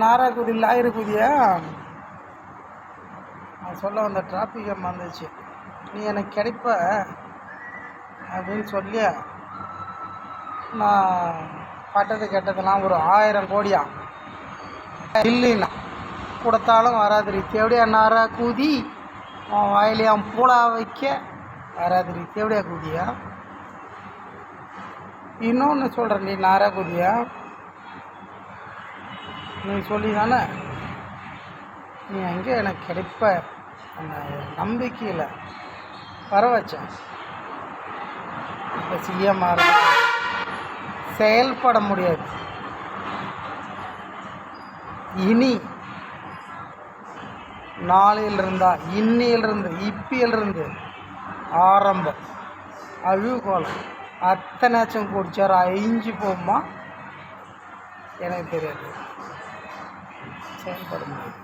நாராகுதி லாயிருக்குதியா? நான் சொல்ல வந்த டிராஃபிக் ஜாம் வந்துச்சு. நீ எனக்கு கிடைப்ப அப்படின்னு சொல்லி நான் பட்டது கெட்டதெல்லாம் ஒரு 1000 கோடியா இல்லைன்னா கொடுத்தாலும் வராது ரீதி எப்படியா நாராகுதி? உன் வாயிலையாம் பூலா வைக்க வராது ரீதி எப்படியா குதியா? இன்னொன்று சொல்கிறேன், நீ நாராகுதியா? நீ சொல்லி தானே நீ அங்கே எனக்கு கிடைப்ப அந்த நம்பிக்கையில் வர வச்சேன். இப்போ சிஎம்ஆர் செயல்பட முடியாது. இனி நாளையிலிருந்தா இன்னையிலிருந்து இப்பியிலிருந்து ஆரம்பம் அழுகோலம் அத்தனாச்சும் குடிச்சார் அழிஞ்சு போகுமா எனக்கு தெரியாது. செயல்பட முடியாது.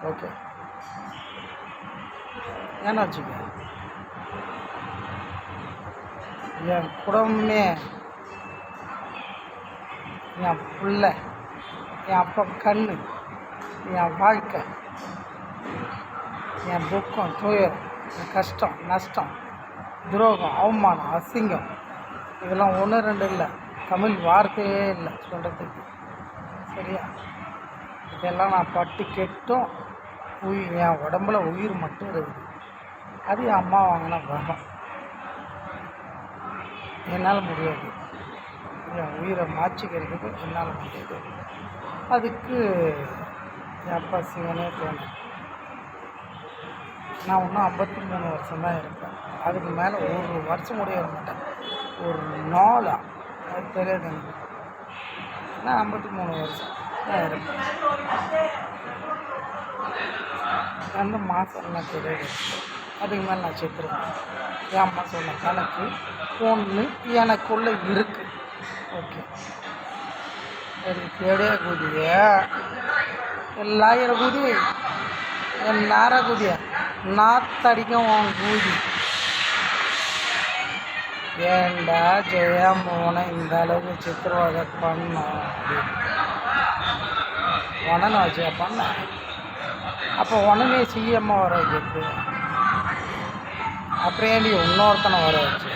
ஓகே, ஏன்னா வச்சுக்க என் குடும்பமே, என் பிள்ளை, என் அப்பா கண்ணு, என் வாழ்க்கை, என் துக்கம் துயரம், என் கஷ்டம் நஷ்டம் துரோகம் அவமானம் அசிங்கம் இதெல்லாம் 1 2 இல்லை, தமிழ் வார்த்தையே இல்லை சொல்கிறதுக்கு. சரியா? இதெல்லாம் நான் பட்டு கெட்டும் என் உடம்புல உயிர் மட்டும் இருக்குது. அது என் அம்மா வாங்கின வரம். என்னால் முடியாது. என் உயிரை மாற்றிக்கிறதுக்கு என்னால் முடியாது. அதுக்கு என் அப்பா சிவனே தோணும். நான் இன்னும் 53 வருஷம் தான் இருப்பேன். அதுக்கு மேலே 1 வருஷம் கூட இருக்க மாட்டேன். ஒரு நாளா அது தெரியாது எனக்கு. நான் 53 வருஷம் தான் இருப்பேன். எந்த மாதம்லாம் தெரியாது. அதுக்கு மேலே நான் செத்துருவேன். என் அம்மா சொன்ன கணக்கு ஒன்று எனக்குள்ளே இருக்குது. ஓகே, சரி. தேடியா குதிய எல்லாயிரம் குதி என் நேர குதிய நாத்தடிக்கும் உன் கூதி. ஏண்டா ஜெயமோனை இந்த அளவுக்கு சித்திரவதை பண்ணோம் அப்படின்னு உடனே வச்சியா பண்ண. அப்போ உடனே சிஎம்மா வர வைக்கிறது, அப்படியே நீ இன்னொருத்தனை வர வச்சு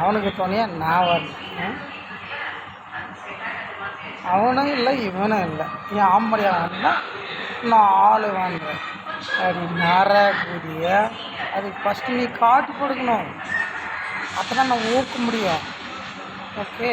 அவனுக்கு துணையாக நான் வரேன். அவனும் இல்லை இவனும் இல்லை, என் ஆம்படியாக வந்தால் நான் ஆள் வாங்குறேன். அப்படி நரக்கூடிய அதுக்கு ஃபஸ்ட்டு நீ காட்டு கொடுக்கணும். அப்போ தான் நான் ஊக்க முடியும். ஓகே.